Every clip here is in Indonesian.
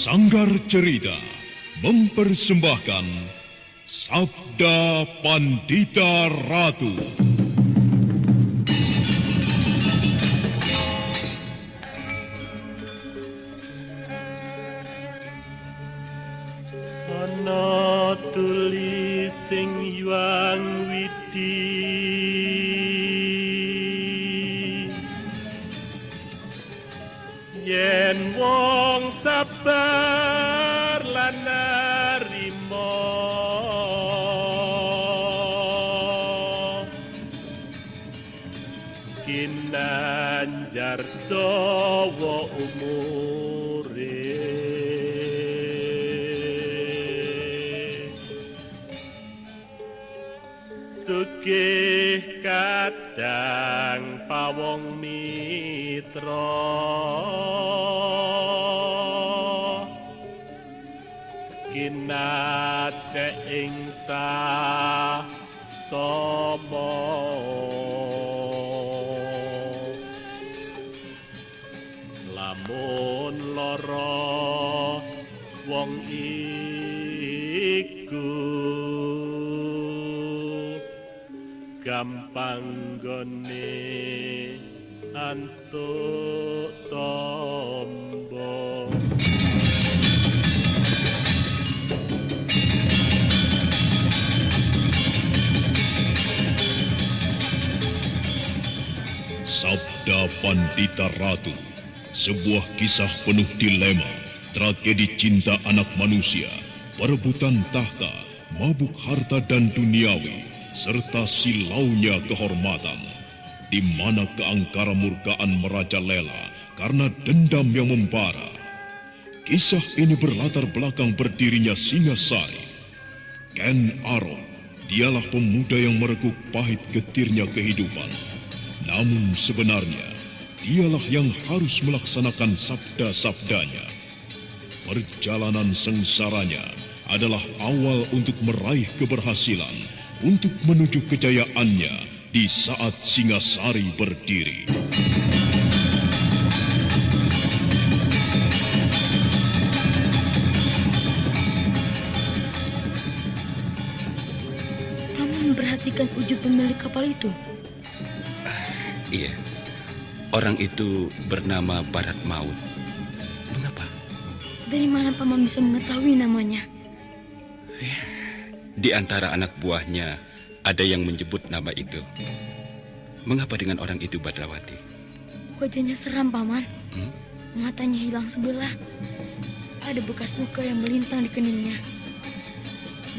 Sanggar Cerita mempersembahkan Sabda Pandita Ratu. Ana tulis sing yuang widi yen wong sabar lan narima kinanjar dawa umure sugih kadang pawong mitra kinacek ing sasama lamun lara wong iku gampang gone antuk tombo. Sabda Pandita Ratu, sebuah kisah penuh dilema, tragedi cinta anak manusia, perebutan tahta, mabuk harta dan duniawi, serta silaunya kehormatan, di mana keangkara murkaan merajalela karena dendam yang membara. Kisah ini berlatar belakang berdirinya Singasari. Ken Arok, dialah pemuda yang merekuk pahit getirnya kehidupan. Namun sebenarnya, dialah yang harus melaksanakan sabda-sabdanya. Perjalanan sengsaranya adalah awal untuk meraih keberhasilan, untuk menuju kejayaannya di saat Singasari berdiri. Paman memperhatikan wujud pemilik kapal itu. Iya, orang itu bernama Barat Maut. Mengapa? Dari mana Paman bisa mengetahui namanya? Di antara anak buahnya ada yang menyebut nama itu. Mengapa dengan orang itu, Badrawati? Wajahnya seram, Paman. Hmm? Matanya hilang sebelah. Ada bekas luka yang melintang di keningnya.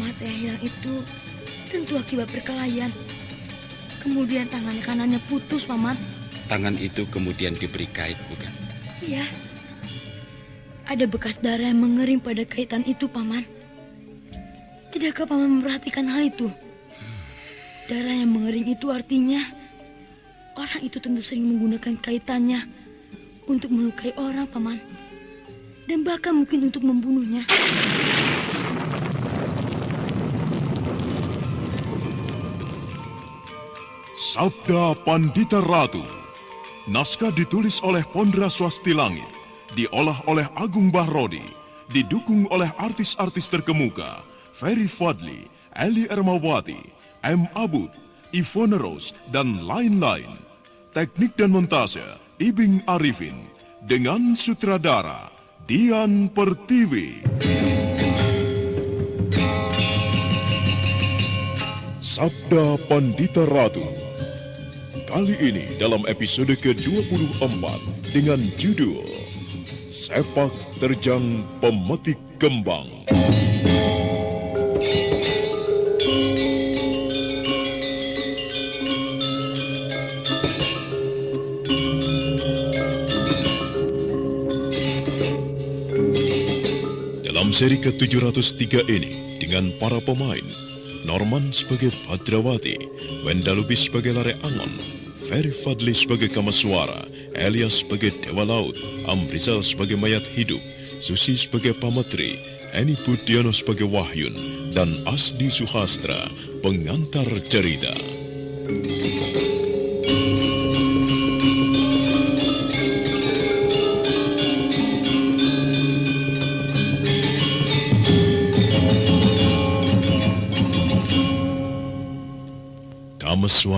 Mata yang hilang itu tentu akibat perkelahian. Kemudian tangan kanannya putus, Paman. Tangan itu kemudian diberi kait, bukan? Iya. Ada bekas darah yang mengering pada kaitan itu, Paman. Tidakkah Paman memperhatikan hal itu? Darah yang mengering itu artinya orang itu tentu sering menggunakan kaitannya untuk melukai orang, Paman. Dan bahkan mungkin untuk membunuhnya. Sabda Pandita Ratu. Naskah ditulis oleh Pondra Swasti Langit, diolah oleh Agung Bahrodi, didukung oleh artis-artis terkemuka Ferry Fadli, Eli Ermawati, M. Abud, Ivone Rose, dan lain-lain. Teknik dan montase Ibing Arifin, dengan sutradara Dian Pertiwi. Sabda Pandita Ratu. Kali ini dalam episode ke-24 dengan judul Sepak Terjang Pemetik Kembang. Dalam seri ke-703 ini dengan para pemain Norman sebagai Badrawati, Wenda Lubis sebagai Lare Angon, Ferry Fadli sebagai Kamaswara, Elias sebagai Dewa Laut, Amrizal sebagai Mayat Hidup, Susi sebagai Pamatri, Eni Budiono sebagai Wahyun, dan Asdi Suhastra, pengantar cerita.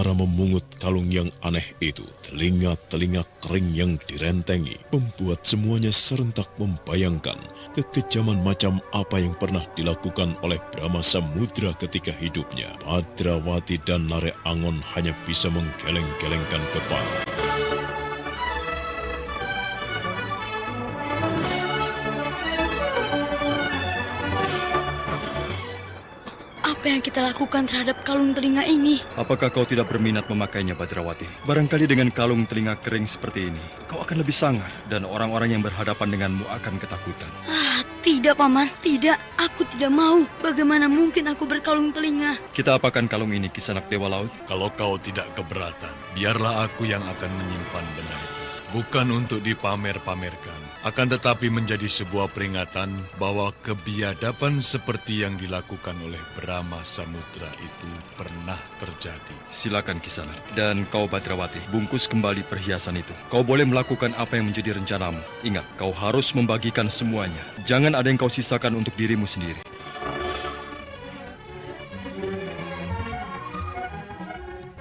Sementara memungut kalung yang aneh itu, telinga-telinga kering yang direntengi membuat semuanya serentak membayangkan kekejaman macam apa yang pernah dilakukan oleh Brahma Samudra ketika hidupnya. Badrawati dan Lare Angon hanya bisa menggeleng-gelengkan kepala. Apa yang kita lakukan terhadap kalung telinga ini? Apakah kau tidak berminat memakainya, Badrawati? Barangkali dengan kalung telinga kering seperti ini, kau akan lebih sangar dan orang-orang yang berhadapan denganmu akan ketakutan. Tidak, Paman. Tidak. Aku tidak mau. Bagaimana mungkin aku berkalung telinga? Kita apakan kalung ini, Kisanak Dewa Laut? Kalau kau tidak keberatan, biarlah aku yang akan menyimpan benda itu. Bukan untuk dipamer-pamerkan, akan tetapi menjadi sebuah peringatan bahwa kebiadaban seperti yang dilakukan oleh Brahma Samudra itu pernah terjadi. Silakan, Kisanak. Dan kau, Badrawati, bungkus kembali perhiasan itu. Kau boleh melakukan apa yang menjadi rencanamu. Ingat, kau harus membagikan semuanya. Jangan ada yang kau sisakan untuk dirimu sendiri.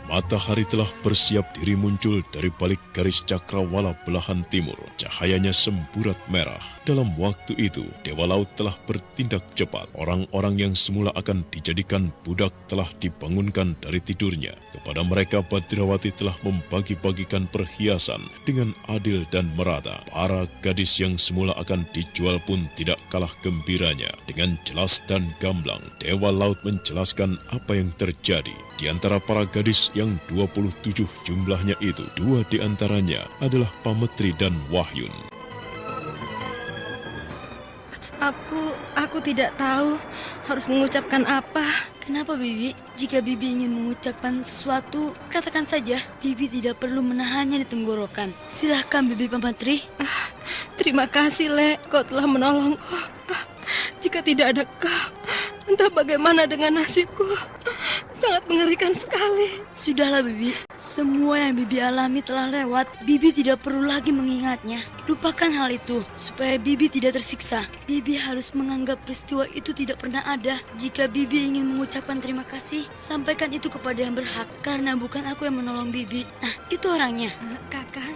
Matahari telah bersiap diri muncul dari balik garis cakrawala belahan timur. Cahayanya semburat merah. Dalam waktu itu, Dewa Laut telah bertindak cepat. Orang-orang yang semula akan dijadikan budak telah dibangunkan dari tidurnya. Kepada mereka, Badrawati telah membagi-bagikan perhiasan dengan adil dan merata. Para gadis yang semula akan dijual pun tidak kalah gembiranya. Dengan jelas dan gamblang, Dewa Laut menjelaskan apa yang terjadi. Di antara para gadis yang 27 jumlahnya itu, 2 di antaranya adalah Pametri dan Wahyun. Aku tidak tahu harus mengucapkan apa. Kenapa, Bibi? Jika Bibi ingin mengucapkan sesuatu, katakan saja. Bibi tidak perlu menahannya di tenggorokan. Silahkan, Bibi Pametri. Terima kasih, Le. Kau telah menolongku. Jika tidak ada kau, entah bagaimana dengan nasibku. Sangat mengerikan sekali. Sudahlah, Bibi. Semua yang Bibi alami telah lewat. Bibi tidak perlu lagi mengingatnya. Lupakan hal itu, supaya Bibi tidak tersiksa. Bibi harus menganggap peristiwa itu tidak pernah ada. Jika Bibi ingin mengucapkan terima kasih, sampaikan itu kepada yang berhak. Karena bukan aku yang menolong Bibi. Nah, itu orangnya. Kakang,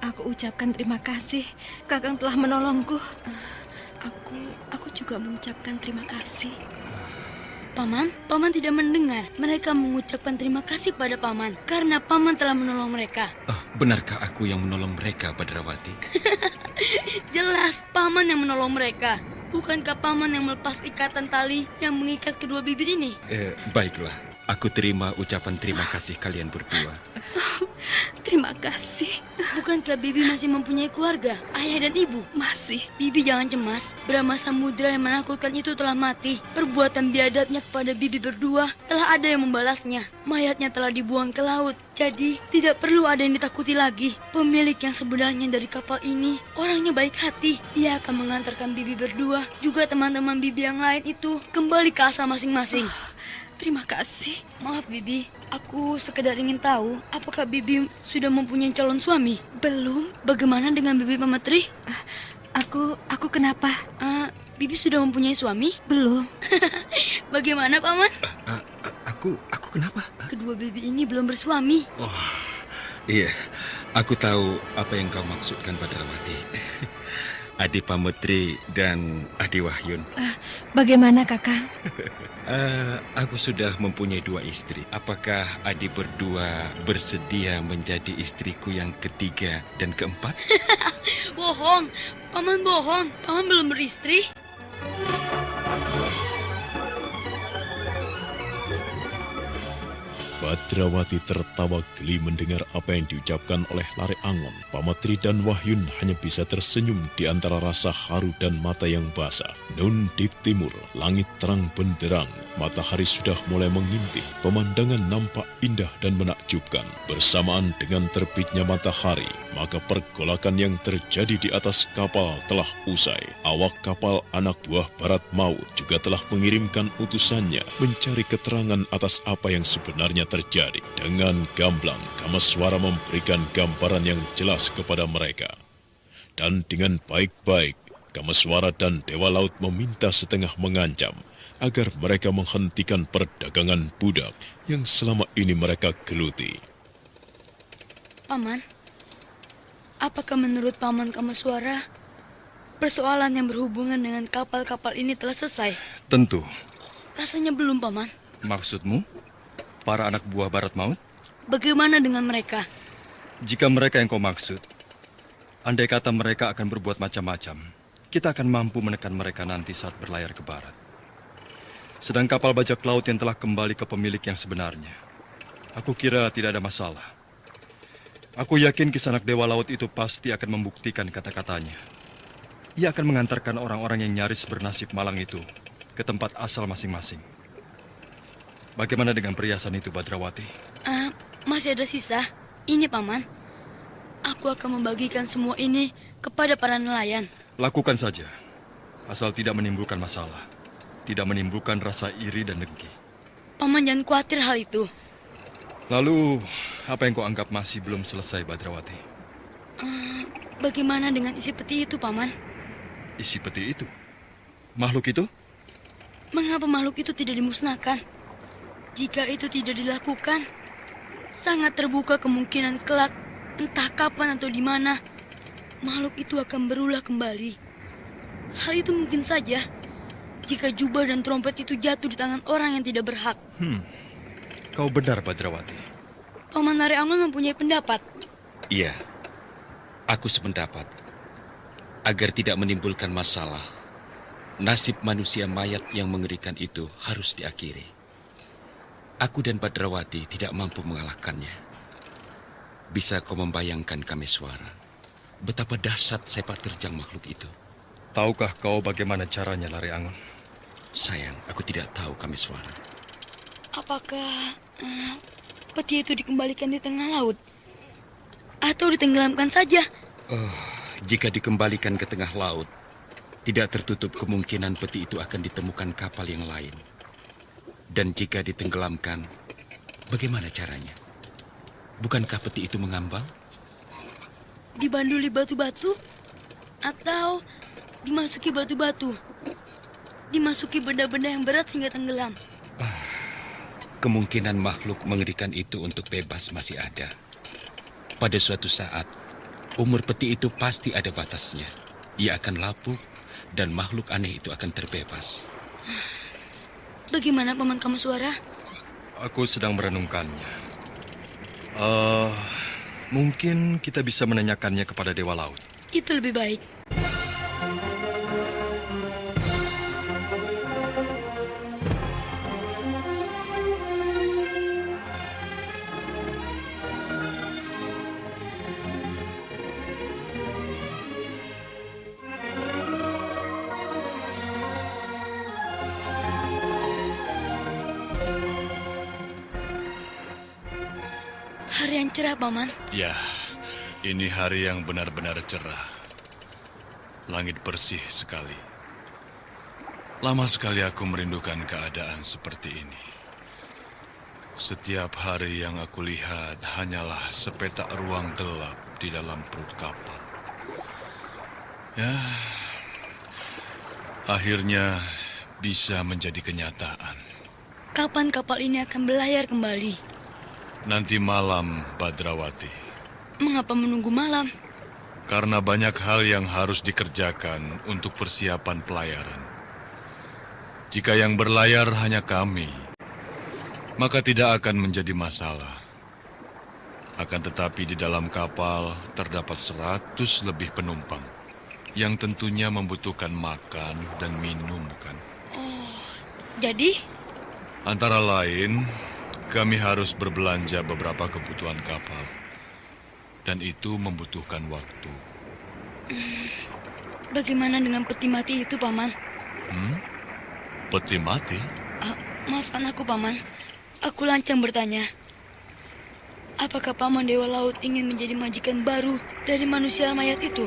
aku ucapkan terima kasih. Kakang telah menolongku. Aku juga mengucapkan terima kasih. Paman tidak mendengar. Mereka mengucapkan terima kasih pada Paman karena Paman telah menolong mereka. Benarkah aku yang menolong mereka, Badrawati? Jelas, Paman yang menolong mereka. Bukankah Paman yang melepas ikatan tali yang mengikat kedua bibir ini? Baiklah, aku terima ucapan terima kasih kalian berdua. Terima kasih. Bukankah Bibi masih mempunyai keluarga, ayah dan ibu? Masih. Bibi jangan cemas. Brahma Samudra yang menakutkan itu telah mati. Perbuatan biadabnya kepada Bibi berdua telah ada yang membalasnya. Mayatnya telah dibuang ke laut. Jadi tidak perlu ada yang ditakuti lagi. Pemilik yang sebenarnya dari kapal ini orangnya baik hati. Dia akan mengantarkan Bibi berdua juga teman-teman Bibi yang lain itu kembali ke asal masing-masing. Terima kasih. Maaf, Bibi. Aku sekedar ingin tahu, apakah Bibi sudah mempunyai calon suami? Belum. Bagaimana dengan Bibi Pametri? Aku kenapa? Bibi sudah mempunyai suami? Belum. Bagaimana, Paman? Aku kenapa? Kedua Bibi ini belum bersuami. Iya, aku tahu apa yang kau maksudkan, Badrawati. Adi Pametri dan Adi Wahyun. Bagaimana, Kakang? Aku sudah mempunyai 2 istri. Apakah Adi berdua bersedia menjadi istriku yang ketiga dan keempat? Bohong, Paman bohong. Paman belum beristri. Badrawati tertawa geli mendengar apa yang diucapkan oleh Lare Angon. Pametri dan Wahyun hanya bisa tersenyum di antara rasa haru dan mata yang basah. Nun di timur, langit terang benderang. Matahari sudah mulai mengintip. Pemandangan nampak indah dan menakjubkan. Bersamaan dengan terbitnya matahari, maka pergolakan yang terjadi di atas kapal telah usai. Awak kapal anak buah Barat Maut juga telah mengirimkan utusannya mencari keterangan atas apa yang sebenarnya terjadi. Dengan gamblang, Kamaswara memberikan gambaran yang jelas kepada mereka. Dan dengan baik-baik, Kamaswara dan Dewa Laut meminta setengah mengancam agar mereka menghentikan perdagangan budak yang selama ini mereka geluti. Paman, apakah menurut Paman Kameswara, persoalan yang berhubungan dengan kapal-kapal ini telah selesai? Tentu. Rasanya belum, Paman. Maksudmu, para anak buah Barat Maut? Bagaimana dengan mereka? Jika mereka yang kau maksud, andai kata mereka akan berbuat macam-macam, kita akan mampu menekan mereka nanti saat berlayar ke barat. Sedang kapal bajak laut yang telah kembali ke pemilik yang sebenarnya, aku kira tidak ada masalah. Aku yakin Kisanak Dewa Laut itu pasti akan membuktikan kata-katanya. Ia akan mengantarkan orang-orang yang nyaris bernasib malang itu ke tempat asal masing-masing. Bagaimana dengan perhiasan itu, Badrawati? Masih ada sisa. Ini, Paman. Aku akan membagikan semua ini kepada para nelayan. Lakukan saja, asal tidak menimbulkan masalah. Tidak menimbulkan rasa iri dan dengki. Paman jangan khawatir hal itu. Lalu, apa yang kau anggap masih belum selesai, Badrawati? Bagaimana dengan isi peti itu, Paman? Isi peti itu? Makhluk itu? Mengapa makhluk itu tidak dimusnahkan? Jika itu tidak dilakukan, sangat terbuka kemungkinan kelak, entah kapan atau di mana, makhluk itu akan berulah kembali. Hal itu mungkin saja jika jubah dan trompet itu jatuh di tangan orang yang tidak berhak. Kau benar, Badrawati. Paman Lare Angon mempunyai pendapat. Iya, aku sependapat. Agar tidak menimbulkan masalah, nasib manusia mayat yang mengerikan itu harus diakhiri. Aku dan Badrawati tidak mampu mengalahkannya. Bisa kau membayangkan, Kameswara, betapa dahsyat sepak terjang makhluk itu? Tahukah kau bagaimana caranya, Lare Angon? Sayang, aku tidak tahu, Kameswara. Apakah peti itu dikembalikan di tengah laut? Atau ditenggelamkan saja? Jika dikembalikan ke tengah laut, tidak tertutup kemungkinan peti itu akan ditemukan kapal yang lain. Dan jika ditenggelamkan, bagaimana caranya? Bukankah peti itu mengambang? Dibanduli batu-batu? Atau dimasuki batu-batu? Dimasuki benda-benda yang berat hingga tenggelam? Kemungkinan makhluk mengerikan itu untuk bebas masih ada. Pada suatu saat, umur peti itu pasti ada batasnya. Ia akan lapuk dan makhluk aneh itu akan terbebas. Bagaimana, Paman Kameswara? Aku sedang merenungkannya. Mungkin kita bisa menanyakannya kepada Dewa Laut. Itu lebih baik. Hari yang cerah, Paman. Ya, ini hari yang benar-benar cerah. Langit bersih sekali. Lama sekali aku merindukan keadaan seperti ini. Setiap hari yang aku lihat hanyalah sepetak ruang gelap di dalam perut kapal. Ya, akhirnya bisa menjadi kenyataan. Kapan kapal ini akan berlayar kembali? Nanti malam, Badrawati. Mengapa menunggu malam? Karena banyak hal yang harus dikerjakan untuk persiapan pelayaran. Jika yang berlayar hanya kami, maka tidak akan menjadi masalah. Akan tetapi di dalam kapal terdapat 100 lebih penumpang yang tentunya membutuhkan makan dan minum, bukan? Jadi, Antara lain, kami harus berbelanja beberapa kebutuhan kapal. Dan itu membutuhkan waktu. bagaimana dengan peti mati itu, Paman? Peti mati? Maafkan aku, Paman. Aku lancang bertanya. Apakah Paman Dewa Laut ingin menjadi majikan baru dari manusia mayat itu?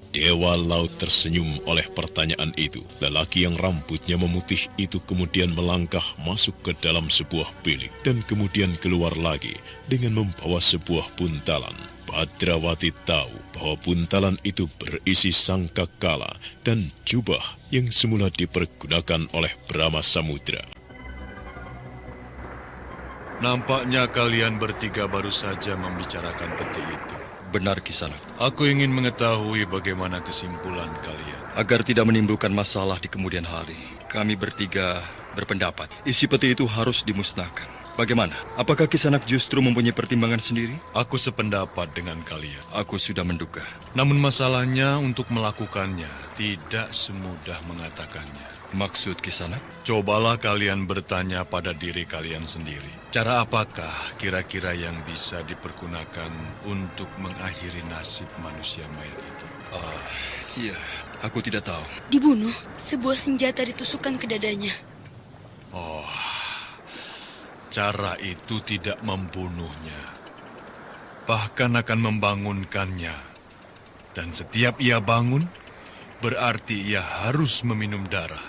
Dewa Dewa Laut tersenyum oleh pertanyaan itu. Lelaki yang rambutnya memutih itu kemudian melangkah masuk ke dalam sebuah bilik dan kemudian keluar lagi dengan membawa sebuah buntalan. Badrawati tahu bahwa buntalan itu berisi sangkakala dan jubah yang semula dipergunakan oleh Brahma Samudra. Nampaknya kalian bertiga baru saja membicarakan peti itu. Benar, Kisanak. Aku ingin mengetahui bagaimana kesimpulan kalian. Agar tidak menimbulkan masalah di kemudian hari, kami bertiga berpendapat isi peti itu harus dimusnahkan. Bagaimana? Apakah Kisanak justru mempunyai pertimbangan sendiri? Aku sependapat dengan kalian. Aku sudah menduga. Namun masalahnya untuk melakukannya tidak semudah mengatakannya. Maksud Kisanak? Cobalah kalian bertanya pada diri kalian sendiri. Cara apakah kira-kira yang bisa dipergunakan untuk mengakhiri nasib manusia mayat itu? Iya, aku tidak tahu. Dibunuh, sebuah senjata ditusukkan ke dadanya. Oh, cara itu tidak membunuhnya. Bahkan akan membangunkannya. Dan setiap ia bangun, berarti ia harus meminum darah.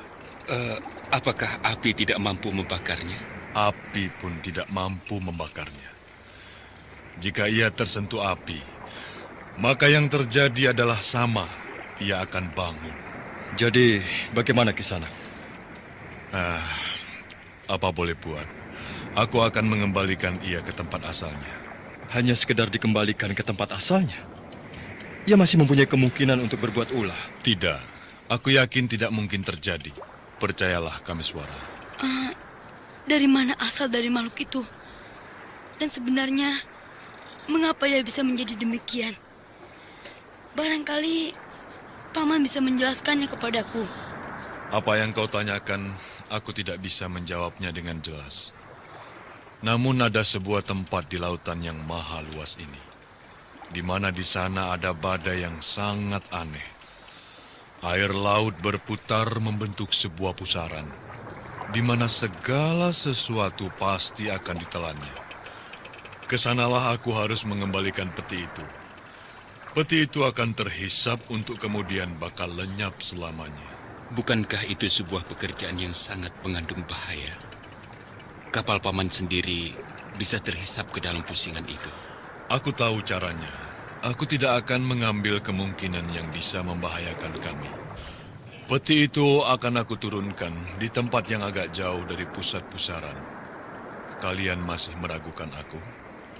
Apakah api tidak mampu membakarnya? Api pun tidak mampu membakarnya. Jika ia tersentuh api, maka yang terjadi adalah sama, ia akan bangun. Jadi, bagaimana Kisanak? Apa boleh buat? Aku akan mengembalikan ia ke tempat asalnya. Hanya sekedar dikembalikan ke tempat asalnya? Ia masih mempunyai kemungkinan untuk berbuat ulah. Tidak, aku yakin tidak mungkin terjadi. Percayalah kami suara. Dari mana asal dari makhluk itu? Dan sebenarnya, mengapa ia bisa menjadi demikian? Barangkali Paman bisa menjelaskannya kepadaku. Apa yang kau tanyakan, aku tidak bisa menjawabnya dengan jelas. Namun ada sebuah tempat di lautan yang maha luas ini, di mana di sana ada badai yang sangat aneh. Air laut berputar membentuk sebuah pusaran, di mana segala sesuatu pasti akan ditelannya. Kesanalah aku harus mengembalikan peti itu. Peti itu akan terhisap untuk kemudian bakal lenyap selamanya. Bukankah itu sebuah pekerjaan yang sangat mengandung bahaya? Kapal Paman sendiri bisa terhisap ke dalam pusingan itu. Aku tahu caranya. Aku tidak akan mengambil kemungkinan yang bisa membahayakan kami. Peti itu akan aku turunkan di tempat yang agak jauh dari pusat pusaran. Kalian masih meragukan aku?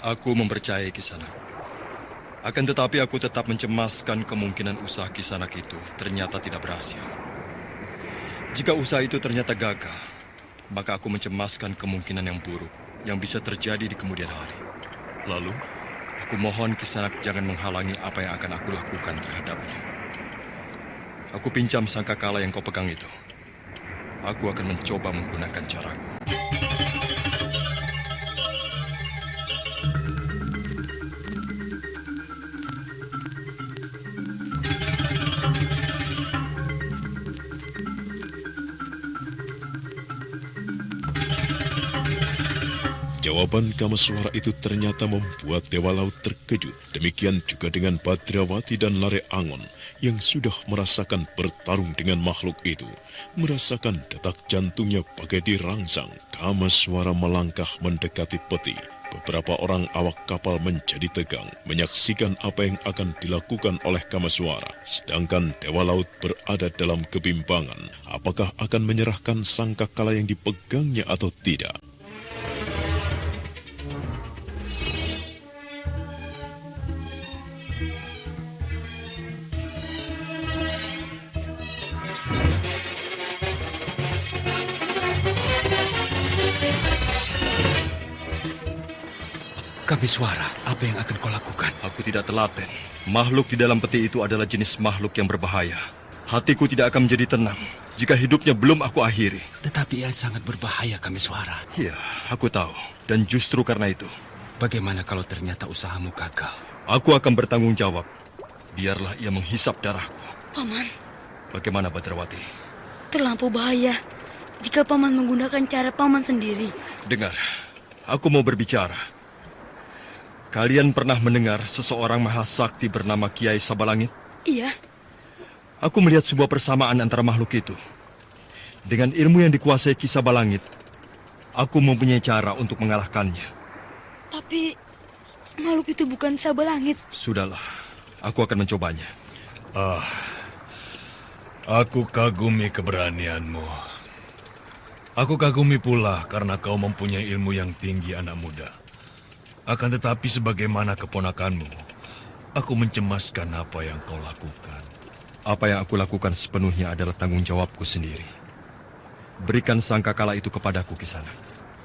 Aku mempercayai Kisanak. Akan tetapi aku tetap mencemaskan kemungkinan usaha Kisanak itu ternyata tidak berhasil. Jika usaha itu ternyata gagal, maka aku mencemaskan kemungkinan yang buruk yang bisa terjadi di kemudian hari. Lalu? Aku mohon Kisanak jangan menghalangi apa yang akan aku lakukan terhadapnya. Aku pinjam sangkakala yang kau pegang itu. Aku akan mencoba menggunakan caraku. Jawaban Kameswara itu ternyata membuat Dewa Laut terkejut. Demikian juga dengan Badrawati dan Lare Angon yang sudah merasakan bertarung dengan makhluk itu. Merasakan detak jantungnya bagai dirangsang. Kameswara melangkah mendekati peti. Beberapa orang awak kapal menjadi tegang, menyaksikan apa yang akan dilakukan oleh Kameswara. Sedangkan Dewa Laut berada dalam kebimbangan. Apakah akan menyerahkan sangkakala yang dipegangnya atau tidak? Kameswara, apa yang akan kau lakukan? Aku tidak telaten. Makhluk di dalam peti itu adalah jenis makhluk yang berbahaya. Hatiku tidak akan menjadi tenang jika hidupnya belum aku akhiri. Tetapi ia sangat berbahaya, Kameswara. Ya, aku tahu. Dan justru karena itu, Bagaimana kalau ternyata usahamu gagal? aku akan bertanggung jawab. Biarlah ia menghisap darahku. Paman, Bagaimana Badrawati? terlampau bahaya jika Paman menggunakan cara Paman sendiri. Dengar, aku mau berbicara. Kalian pernah mendengar seseorang mahasakti bernama Kiai Sabalangit? Iya, Aku melihat sebuah persamaan antara makhluk itu. Dengan ilmu yang dikuasai Ki Sabalangit, aku mempunyai cara untuk mengalahkannya. Tapi makhluk itu bukan Sabalangit. Sudahlah, aku akan mencobanya. Aku kagumi keberanianmu. Aku kagumi pula karena kau mempunyai ilmu yang tinggi, anak muda. Akan tetapi sebagaimana keponakanmu, aku mencemaskan apa yang kau lakukan. Apa yang aku lakukan sepenuhnya adalah tanggung jawabku sendiri. Berikan sangkakala itu kepadaku, Kisana.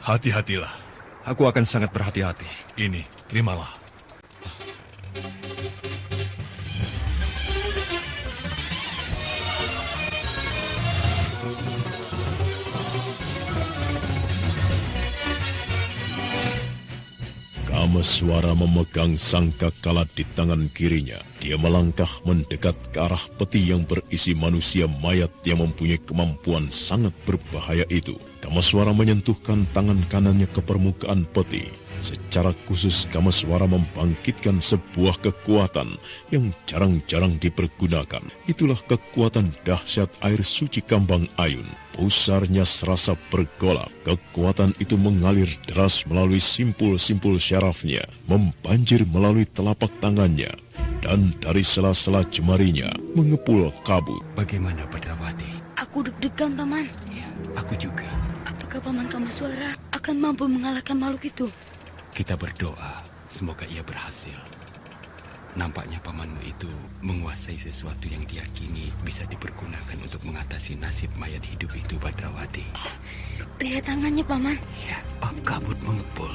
Hati-hatilah. Aku akan sangat berhati-hati. Ini, terimalah. Kameswara memegang sangkakala di tangan kirinya. Dia melangkah mendekat ke arah peti yang berisi manusia mayat yang mempunyai kemampuan sangat berbahaya itu. Kameswara menyentuhkan tangan kanannya ke permukaan peti. Secara khusus Kameswara membangkitkan sebuah kekuatan yang jarang-jarang dipergunakan. Itulah kekuatan dahsyat air suci Kambang Ayun. Pusarnya serasa bergolak. Kekuatan itu mengalir deras melalui simpul-simpul syarafnya, membanjir melalui telapak tangannya, dan dari sela-sela jemarinya mengepul kabut. Bagaimana Badrawati? Aku deg-degan, Paman. Ya, aku juga. Apakah Paman Kameswara akan mampu mengalahkan makhluk itu? Kita berdoa, semoga ia berhasil. Nampaknya pamanmu itu menguasai sesuatu yang diyakini bisa dipergunakan untuk mengatasi nasib mayat hidup itu, Badrawati. Lihat tangannya, Paman. Ya, kabut mengepul.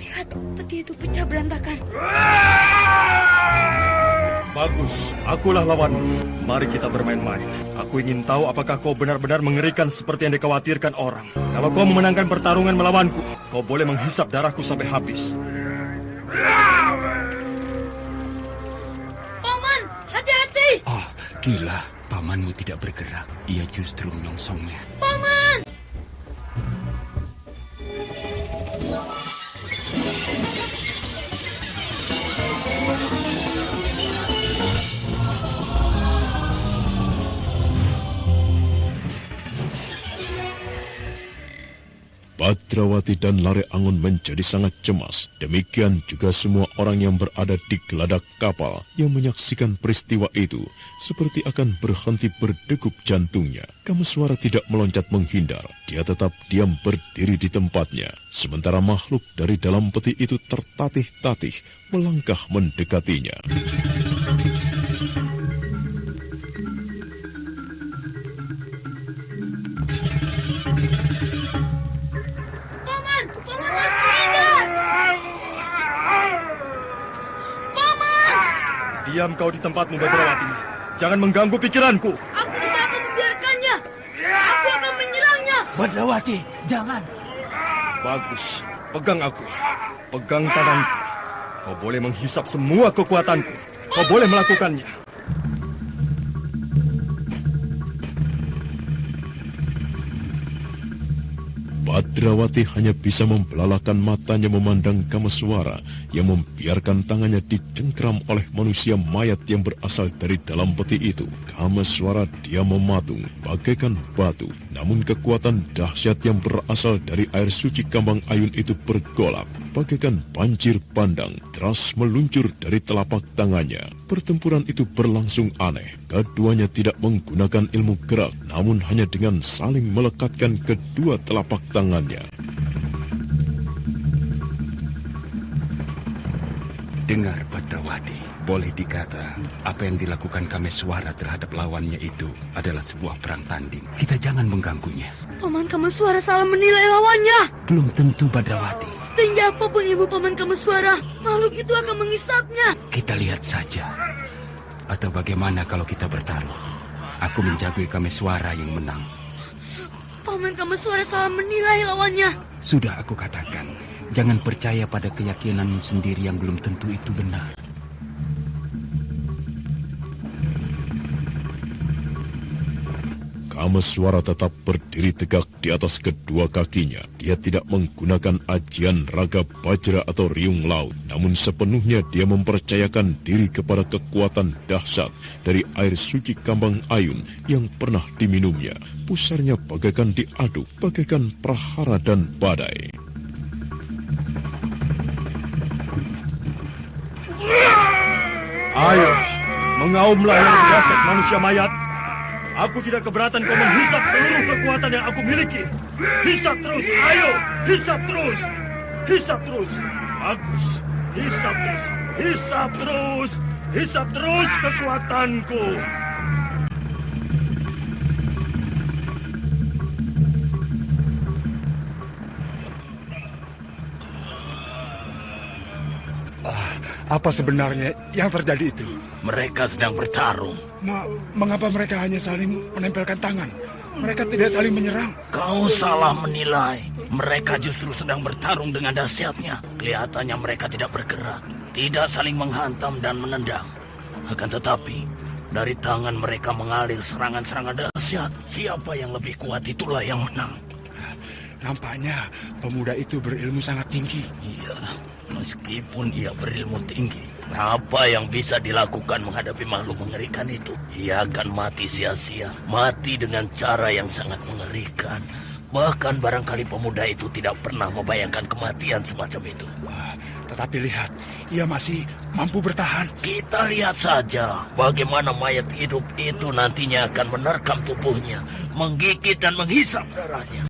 Lihat, peti itu pecah berantakan. Bagus, akulah lawanmu. Mari kita bermain-main. Aku ingin tahu apakah kau benar-benar mengerikan seperti yang dikhawatirkan orang. Kalau kau memenangkan pertarungan melawanku, kau boleh menghisap darahku sampai habis. Paman, hati-hati! Oh, gila. Pamanmu tidak bergerak. Ia justru menyongsongnya. Paman! Badrawati dan Lare Angon menjadi sangat cemas. Demikian juga semua orang yang berada di geladak kapal yang menyaksikan peristiwa itu, seperti akan berhenti berdegup jantungnya. Kameswara tidak meloncat menghindar. Dia tetap diam berdiri di tempatnya. Sementara makhluk dari dalam peti itu tertatih-tatih melangkah mendekatinya. Diam kau di tempatmu, Badrawati. Jangan mengganggu pikiranku. Aku tidak akan membiarkannya. Aku akan menyerangnya. Badrawati, jangan. Bagus, pegang aku. Pegang tanganku. Kau boleh menghisap semua kekuatanku. Kau boleh melakukannya. Badrawati hanya bisa membelalakan matanya memandang Kameswara yang membiarkan tangannya dicengkram oleh manusia mayat yang berasal dari dalam peti itu. Kameswara dia mematung bagaikan batu, namun kekuatan dahsyat yang berasal dari air suci Kambang Ayun itu bergolak bagaikan banjir bandang, deras meluncur dari telapak tangannya. Pertempuran itu berlangsung aneh. Keduanya tidak menggunakan ilmu gerak, namun hanya dengan saling melekatkan kedua telapak tangannya. Dengar, Badrawati. Boleh dikata, apa yang dilakukan Kameswara terhadap lawannya itu adalah sebuah perang tanding. Kita jangan mengganggunya. Paman Kameswara salah menilai lawannya. Belum tentu, Badrawati. Setinggi apapun ibu Paman Kameswara, makhluk itu akan mengisapnya. Kita lihat saja. Atau bagaimana kalau kita bertaruh? Aku menjagai Kameswara yang menang. Paman Kameswara salah menilai lawannya. Sudah aku katakan, jangan percaya pada keyakinanmu sendiri yang belum tentu itu benar. Kameswara tetap berdiri tegak di atas kedua kakinya. Dia tidak menggunakan ajian raga bajra atau riung laut, namun sepenuhnya dia mempercayakan diri kepada kekuatan dahsyat dari air suci Kambang Ayun yang pernah diminumnya. Pusarnya bagaikan diaduk, bagaikan prahara dan badai. Ayo, mengaumlah yang jasad manusia mayat. Aku tidak keberatan kau menghisap seluruh kekuatan yang aku miliki. Hisap terus, ayo, hisap terus. Hisap terus. Bagus, hisap terus. Hisap terus. Hisap terus kekuatanku. Apa sebenarnya yang terjadi itu? Mereka sedang bertarung. Mengapa mereka hanya saling menempelkan tangan? Mereka tidak saling menyerang. Kau salah menilai. Mereka justru sedang bertarung dengan dahsyatnya. Kelihatannya mereka tidak bergerak, tidak saling menghantam dan menendang. Akan tetapi, dari tangan mereka mengalir serangan-serangan dahsyat. Siapa yang lebih kuat itulah yang menang. Nampaknya pemuda itu berilmu sangat tinggi. Iya, meskipun ia berilmu tinggi, apa yang bisa dilakukan menghadapi makhluk mengerikan itu? Ia akan mati sia-sia, mati dengan cara yang sangat mengerikan. Bahkan barangkali pemuda itu tidak pernah membayangkan kematian semacam itu. Tetapi lihat, ia masih mampu bertahan. Kita lihat saja bagaimana mayat hidup itu nantinya akan menerkam tubuhnya, menggigit dan menghisap darahnya.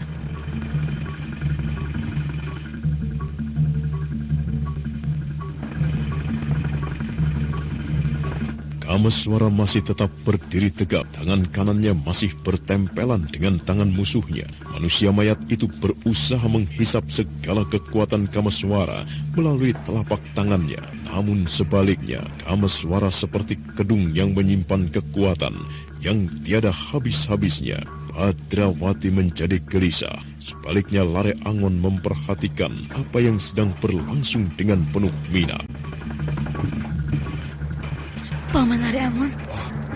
Kameswara masih tetap berdiri tegak, tangan kanannya masih bertempelan dengan tangan musuhnya. Manusia mayat itu berusaha menghisap segala kekuatan Kameswara melalui telapak tangannya. Namun sebaliknya, Kameswara seperti kedung yang menyimpan kekuatan yang tiada habis-habisnya. Badrawati menjadi gelisah. Sebaliknya Lare Angon memperhatikan apa yang sedang berlangsung dengan penuh minat. Paman Lare Angon,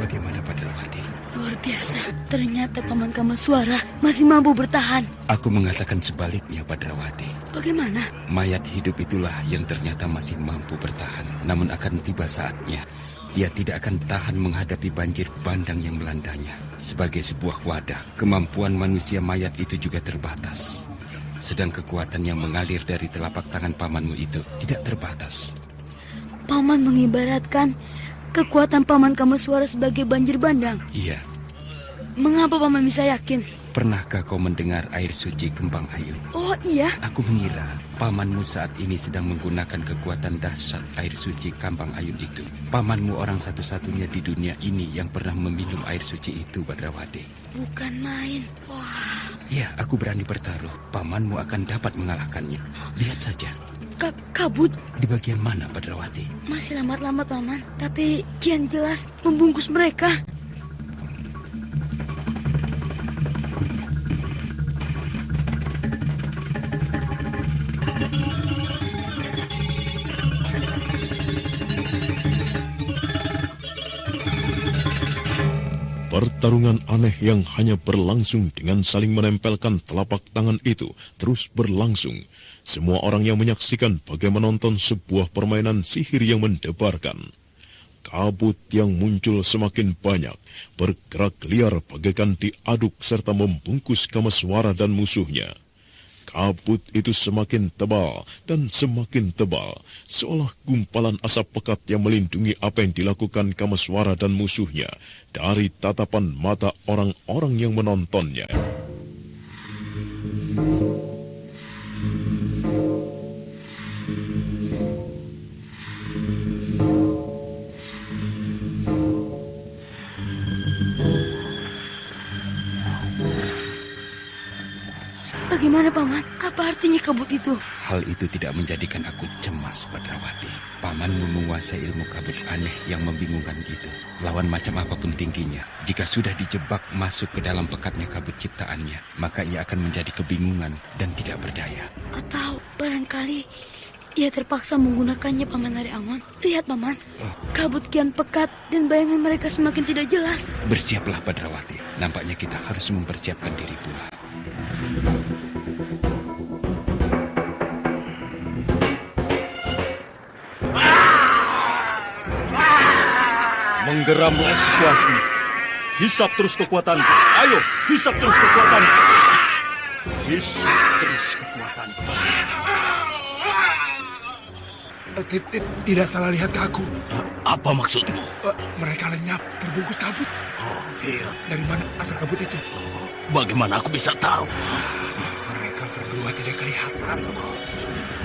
Bagaimana Badrawati? luar biasa. Ternyata Paman Kameswara masih mampu bertahan. Aku mengatakan sebaliknya, Badrawati. Bagaimana? Mayat hidup itulah yang ternyata masih mampu bertahan. Namun akan tiba saatnya, dia tidak akan tahan menghadapi banjir bandang yang melandanya. Sebagai sebuah wadah, kemampuan manusia mayat itu juga terbatas. Sedang kekuatan yang mengalir dari telapak tangan pamanmu itu tidak terbatas. Paman mengibaratkan kekuatan Paman Kameswara sebagai banjir bandang. Iya. Mengapa Paman bisa yakin? Pernahkah kau mendengar air suci Kembang Ayun? Oh iya, Aku mengira pamanmu saat ini sedang menggunakan kekuatan dahsyat air suci Kembang Ayun itu. Pamanmu orang satu-satunya di dunia ini yang pernah meminum air suci itu, Badrawati. bukan main. Wah, Ya, aku berani bertaruh. Pamanmu akan dapat mengalahkannya. Lihat saja. kabut. Di bagian mana, Badrawati? Masih lambat-lambat Paman, tapi kian jelas membungkus mereka. Pertarungan aneh yang hanya berlangsung dengan saling menempelkan telapak tangan itu terus berlangsung. Semua orang yang menyaksikan bagai menonton sebuah permainan sihir yang mendebarkan. Kabut yang muncul semakin banyak, bergerak liar bagaikan diaduk serta membungkus Kameswara dan musuhnya. Kabut itu semakin tebal dan semakin tebal, seolah gumpalan asap pekat yang melindungi apa yang dilakukan Kameswara dan musuhnya dari tatapan mata orang-orang yang menontonnya. Bagaimana Paman? Apa artinya kabut itu? Hal itu tidak menjadikan aku cemas, Badrawati. Pamanmu menguasai ilmu kabut aneh yang membingungkan itu. Lawan macam apapun tingginya, jika sudah dijebak masuk ke dalam pekatnya kabut ciptaannya, maka ia akan menjadi kebingungan dan tidak berdaya. Atau barangkali Ia terpaksa menggunakannya, Paman Ari Angon. Lihat, Paman. Kabut kian pekat dan bayangan mereka semakin tidak jelas. Bersiaplah, Badrawati. Nampaknya kita harus mempersiapkan diri pula. Menggeramlah situasi. Hisap terus kekuatanku. Ayo, hisap terus kekuatanku. Hisap terus kekuatanku. Tidak salah lihat ke aku. Apa maksudmu? Mereka lenyap, terbungkus kabut. Oh, iya. Dari mana asal kabut itu? Bagaimana aku bisa tahu? Mereka berdua tidak kelihatan.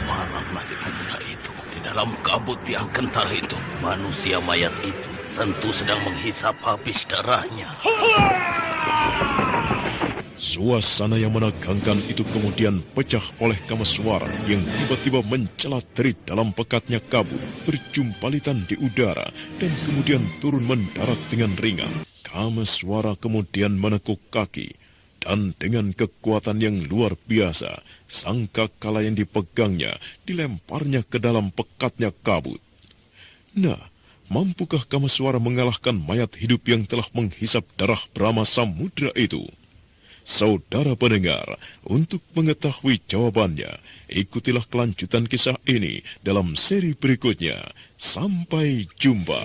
Malam nasib pemuda itu. Di dalam kabut yang kental itu, manusia mayat itu tentu sedang menghisap habis darahnya. Suasana yang menegangkan itu kemudian pecah oleh Kameswara yang tiba-tiba mencelat dari dalam pekatnya kabut, berjumpalitan di udara, dan kemudian turun mendarat dengan ringan. Kameswara kemudian menekuk kaki, dan dengan kekuatan yang luar biasa, sangkakala yang dipegangnya dilemparnya ke dalam pekatnya kabut. Nah, mampukah Kameswara mengalahkan mayat hidup yang telah menghisap darah Brahma Samudra itu? Saudara pendengar, untuk mengetahui jawabannya, ikutilah kelanjutan kisah ini dalam seri berikutnya. Sampai jumpa.